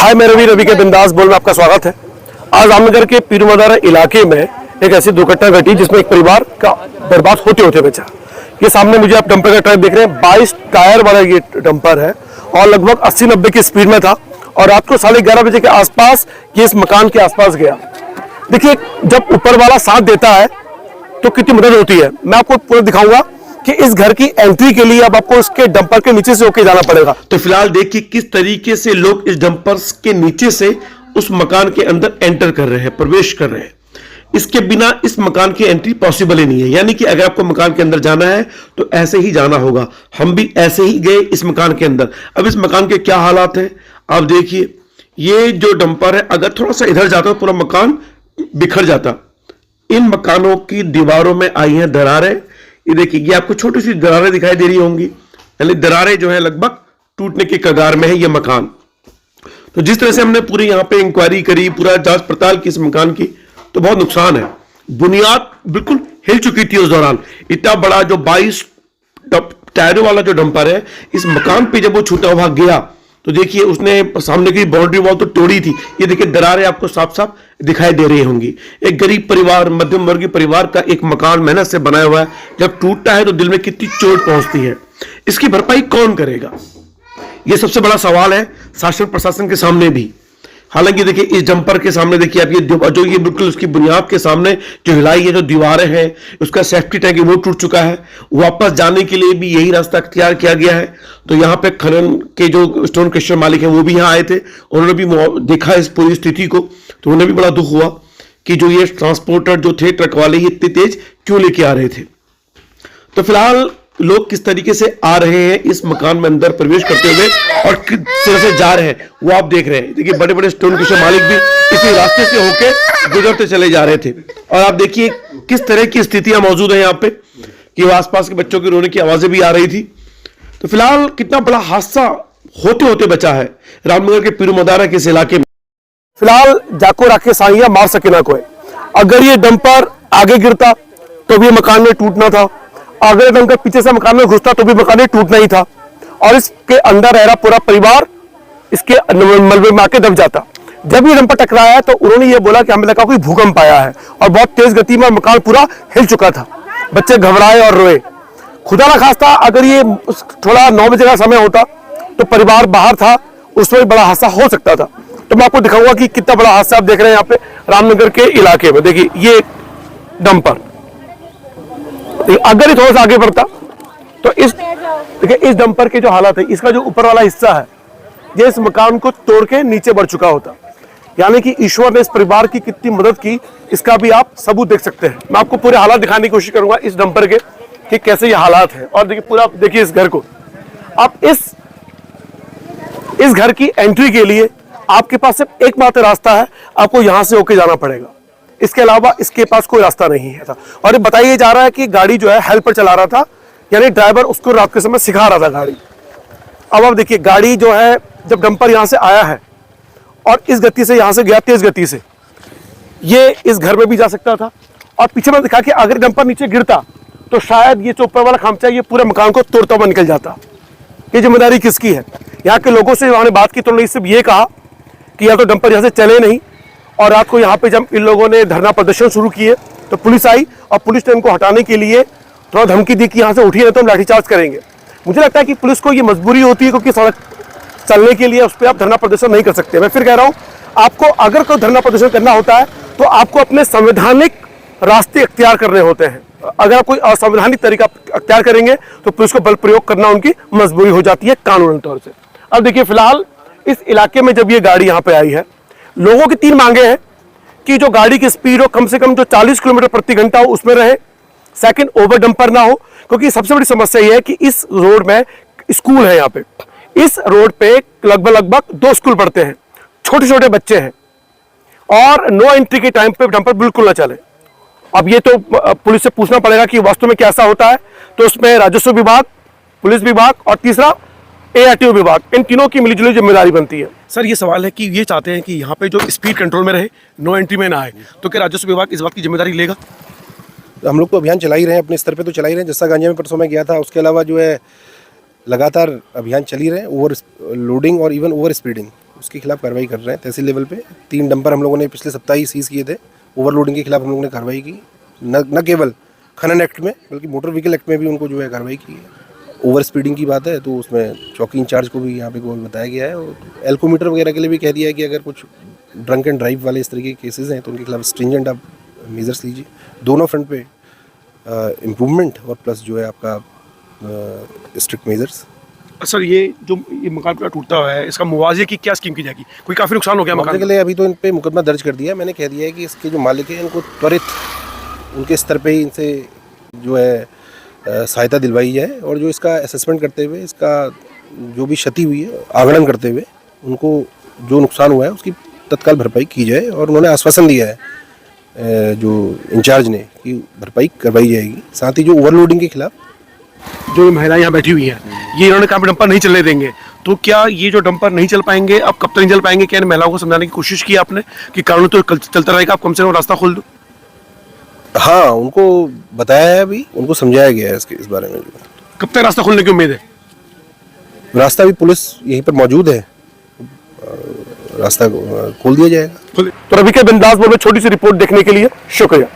हाय, मैं रवि के बिंदास बोल में आपका स्वागत है। आज रामनगर के पीरूमदारा इलाके में एक ऐसी दुर्घटना घटी जिसमें एक परिवार का बर्बाद होते होते बचा। ये सामने मुझे आप डंपर का ट्रक देख रहे हैं, 22 टायर वाला ये डंपर है और लगभग 80-90 की स्पीड में था और रात को 11:30 बजे के आसपास ये इस मकान के आसपास गया। देखिए, जब ऊपर वाला साथ देता है तो कितनी मदद होती है। मैं आपको पूरा दिखाऊंगा कि इस घर की एंट्री के लिए अब आपको इसके डंपर के नीचे से होके जाना पड़ेगा। तो फिलहाल देखिए किस तरीके से लोग इस डंपर्स के नीचे से उस मकान के अंदर एंटर कर रहे हैं, प्रवेश कर रहे हैं। इसके बिना इस मकान की एंट्री पॉसिबल ही नहीं है। यानी कि अगर आपको मकान के अंदर जाना है तो ऐसे ही जाना होगा। हम भी ऐसे ही गए इस मकान के अंदर। अब इस मकान के क्या हालात हैं आप देखिए। ये जो डंपर है अगर थोड़ा सा इधर जाता तो पूरा मकान बिखर जाता। इन मकानों की दीवारों में आई हैं दरारें। ये देखिए, ये आपको छोटी सी दरारें दिखाई दे रही होंगी, यानी दरारें जो है लगभग टूटने के कगार में है ये मकान। तो जिस तरह से हमने पूरी यहाँ पे इंक्वायरी करी, पूरा जांच पड़ताल की इस मकान की, तो बहुत नुकसान है। बुनियाद बिल्कुल हिल चुकी थी उस दौरान। इतना बड़ा जो 22 टायरों वाला जो डंपर है इस मकान पे जब वो छूटा हुआ गया तो देखिए उसने सामने की बाउंड्री वॉल तो तोड़ी थी। ये देखिए दरारें आपको साफ साफ दिखाई दे रही होंगी। एक गरीब परिवार, मध्यम वर्गीय परिवार का एक मकान मेहनत से बनाया हुआ है, जब टूटता है तो दिल में कितनी चोट पहुंचती है। इसकी भरपाई कौन करेगा, यह सबसे बड़ा सवाल है शासन प्रशासन के सामने भी। हालांकि देखिए इस डंपर के सामने देखिए आप ये बिल्कुल उसकी बुनियाद के सामने जो हिलाई है, जो दीवारें हैं, उसका सेफ्टी टैंक वो टूट चुका है। वापस जाने के लिए भी यही रास्ता अख्तियार किया गया है। तो यहाँ पे खनन के जो स्टोन क्रशर मालिक हैं वो भी यहाँ आए थे, उन्होंने भी देखा इस पूरी स्थिति को, तो उन्हें भी बड़ा दुख हुआ कि जो ये ट्रांसपोर्टर जो थे ट्रक वाले ये इतनी तेज क्यों लेके आ रहे थे। तो फिलहाल लोग किस तरीके से आ रहे हैं इस मकान में अंदर प्रवेश करते हुए और किस तरह से जा रहे हैं वो आप देख रहे हैं। देखिए बड़े बड़े स्टोन क्रशर मालिक भी इसी रास्ते से होके गुजरते चले जा रहे थे। और आप देखिए किस तरह की स्थितियां मौजूद है यहाँ पे कि आसपास के बच्चों की रोने की आवाजें भी आ रही थी। तो फिलहाल कितना बड़ा हादसा होते होते बचा है रामनगर के पीरूमदारा के इस इलाके में। फिलहाल जाको राखे साइया मार सके ना कोई। अगर ये डंपर आगे गिरता तो भी मकान में टूटना था, अगर डंपर पीछे से मकान में घुसता तो भी मकान में टूटना ही था और इसके अंदर रह रहा पूरा परिवार इसके मलबे में आके दब जाता। जब ये डंपर टकराया तो उन्होंने ये बोला कि हमें लगा कोई भूकंप आया है और बहुत तेज गति में मकान पूरा हिल चुका था। बच्चे घबराए और रोए। खुदा ना खास्ता अगर ये थोड़ा 9 बजे का समय होता तो परिवार बाहर था, उसमें बड़ा हादसा हो सकता था। तो मैं आपको दिखाऊंगा कि कितना बड़ा हादसा आप देख रहे हैं यहाँ पे रामनगर के इलाके में। देखिए ये डंपर अगर ये थोड़ा सा आगे बढ़ता तो देखिए इस डंपर के जो हालात है, इसका जो ऊपर वाला हिस्सा है ये इस मकान को तोड़ के नीचे बढ़ चुका होता। यानी कि ईश्वर ने इस परिवार की कितनी मदद की इसका भी आप सबूत देख सकते हैं। मैं आपको पूरे हालात दिखाने की कोशिश करूंगा इस डंपर के कि कैसे ये हालात है। और देखिए पूरा देखिए इस घर को। आप इस घर की एंट्री के लिए आपके पास सिर्फ एकमात्र रास्ता है, आपको यहां से होके जाना पड़ेगा। इसके अलावा इसके पास कोई रास्ता नहीं है था। और ये बताया जा रहा है कि गाड़ी जो है हेल्पर चला रहा था, यानी ड्राइवर उसको रात के समय सिखा रहा था गाड़ी। अब आप देखिए गाड़ी जो है जब डंपर यहां से आया है और इस गति से यहां से गया तेज गति से, ये इस घर में भी जा सकता था। और पीछे में दिखा कि अगर डंपर नीचे गिरता तो शायद ये जो ऊपर वाला खामचा ये पूरे मकान को तोड़ता हुआ निकल जाता। ये जिम्मेदारी किसकी है? यहाँ के लोगों से उन्होंने बात की तो उन्होंने सिर्फ ये कहा कि या तो डंपर यहाँ से चले नहीं। और रात को यहाँ पे जब इन लोगों ने धरना प्रदर्शन शुरू किए तो पुलिस आई और पुलिस ने इनको हटाने के लिए थोड़ा धमकी दी कि यहाँ से उठिए नहीं तो हम लाठीचार्ज करेंगे। मुझे लगता है कि पुलिस को ये मजबूरी होती है क्योंकि सड़क चलने के लिए उस पर आप धरना प्रदर्शन नहीं कर सकते। मैं फिर कह रहा हूँ, आपको अगर कोई धरना प्रदर्शन करना होता है तो आपको अपने संवैधानिक रास्ते अख्तियार करने होते हैं। अगर आप कोई असंवैधानिक तरीका अख्तियार करेंगे तो पुलिस को बल प्रयोग करना उनकी मजबूरी हो जाती है कानूनी तौर से। अब देखिए फिलहाल इस इलाके में जब ये गाड़ी यहाँ पे आई है, लोगों की 3 मांगे हैं कि जो गाड़ी की स्पीड हो कम से कम जो 40 किलोमीटर प्रति घंटा हो उसमें रहे। सेकंड, ओवर डंपर ना हो, क्योंकि सबसे बड़ी समस्या यह है कि इस रोड में स्कूल है। यहाँ पे इस रोड पे लगभग 2 स्कूल पढ़ते हैं, छोटे छोटे बच्चे हैं और नो एंट्री के टाइम पे डंपर बिल्कुल ना चले। अब ये तो पुलिस से पूछना पड़ेगा कि वास्तव में क्या ऐसा होता है। तो उसमें राजस्व विभाग, पुलिस विभाग और तीसरा ARTO विभाग, इन तीनों की मिलीजुली जिम्मेदारी बनती है। सर ये सवाल है कि ये चाहते हैं कि यहाँ पे जो स्पीड कंट्रोल में रहे, नो एंट्री में ना आए, तो क्या राजस्व विभाग इस बात की जिम्मेदारी लेगा? हम लोग तो अभियान चला ही रहे हैं, अपने स्तर पे तो चला ही रहे हैं। जस्सा गांजा में परसों में गया था, उसके अलावा जो है लगातार अभियान चल ही रहे हैं। ओवर लोडिंग और इवन ओवर स्पीडिंग उसके खिलाफ कार्रवाई कर रहे हैं तहसील लेवल पे। 3 डंपर हम लोगों ने पिछले सप्ताह ही सीज किए थे। ओवरलोडिंग के खिलाफ हम लोगों ने कार्रवाई की, न केवल खनन एक्ट में बल्कि मोटर व्हीकल एक्ट में भी उनको जो है कार्रवाई की है। ओवर स्पीडिंग की बात है तो उसमें चौकी इंचार्ज को भी यहाँ पे को बताया गया है, और एल्कोमीटर वगैरह के लिए भी कह दिया है कि अगर कुछ ड्रंक एंड ड्राइव वाले इस तरीके के केसेस हैं तो उनके खिलाफ स्ट्रिंजेंट आप मेजर्स लीजिए। दोनों फ्रंट पे इम्प्रूवमेंट और प्लस जो है आपका स्ट्रिक्ट मेजर्स। सर ये मकान पूरा टूटता हुआ है, इसका मुआवजे की क्या स्कीम की जाएगी? कोई काफ़ी नुकसान हो गया मुआवजे मकान के लिए अभी तो इन पे मुकदमा दर्ज कर दिया है। मैंने कह दिया है कि इसके जो मालिक हैं इनको त्वरित उनके स्तर पे ही इनसे जो है सहायता दिलवाई जाए, और जो इसका असेसमेंट करते हुए इसका जो भी क्षति हुई है आकलन करते हुए उनको जो नुकसान हुआ है उसकी तत्काल भरपाई की जाए। और उन्होंने आश्वासन दिया है जो इंचार्ज ने कि भरपाई करवाई जाएगी। साथ ही जो ओवरलोडिंग के खिलाफ जो महिलाएं यहाँ बैठी हुई हैं, ये इन्होंने कहा डंपर नहीं चलने देंगे, तो क्या ये जो डंपर नहीं चल पाएंगे, अब कब तक नहीं चल पाएंगे? क्या इन महिलाओं को समझाने की कोशिश की आपने कि कानून तो चलता रहेगा, आप कम से कम रास्ता खोल दो? हाँ, उनको बताया है, अभी उनको समझाया गया है इस बारे में। कब तक रास्ता खोलने की उम्मीद है? रास्ता भी पुलिस यहीं पर मौजूद है, रास्ता खोल दिया जाएगा। तो रवि के बिंदास बोल में छोटी सी रिपोर्ट देखने के लिए शुक्रिया।